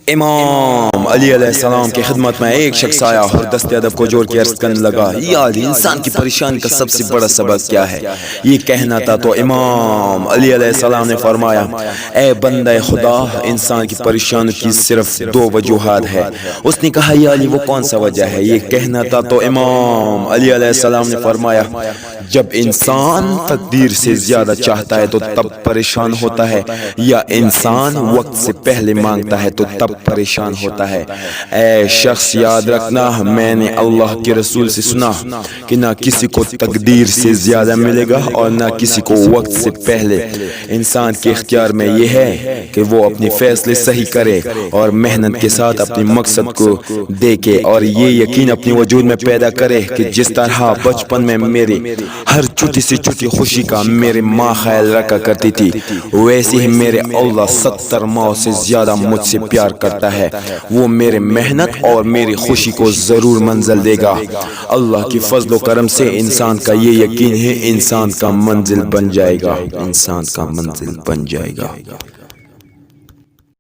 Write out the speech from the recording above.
امام علی علیہ السلام کی خدمت میں ایک شخص آیا اور دست ادب کو جوڑ کے عرض کرنے لگا، یا علی، انسان کی پریشانی کا سب سے بڑا سبب کیا ہے؟ یہ کہنا تھا تو امام علی علیہ السلام نے فرمایا، اے بندہ خدا، انسان کی پریشانی کی صرف دو وجوہات ہے۔ اس نے کہا، یا علی، وہ کون سا وجہ ہے؟ یہ کہنا تھا تو امام علی علیہ السلام نے فرمایا، جب انسان تقدیر سے زیادہ چاہتا ہے تو تب پریشان ہوتا ہے، یا انسان وقت سے پہلے مانگتا ہے تو تب پریشان ہوتا ہے۔ اے شخص، یاد رکھنا، میں نے اللہ کے رسول سے سنا کہ نہ کسی کو تقدیر سے زیادہ ملے گا اور نہ کسی کو وقت سے پہلے۔ انسان کے اختیار میں یہ ہے کہ وہ اپنے فیصلے صحیح کرے اور محنت کے ساتھ اپنے مقصد کو دیکھے، اور یہ یقین اپنے وجود میں پیدا کرے کہ جس طرح بچپن میں میری ہر چھوٹی سے چھوٹی خوشی کا میری ماں خیال رکھا کرتی تھی، ویسے ہی میرے اللہ 70 ماہ سے زیادہ مجھ سے پیار کرتا ہے۔ وہ میرے محنت اور میری خوشی کو ضرور منزل دے گا۔ اللہ کی فضل و کرم سے انسان کا یہ یقین ہے، انسان کا منزل بن جائے گا، انسان کا منزل بن جائے گا۔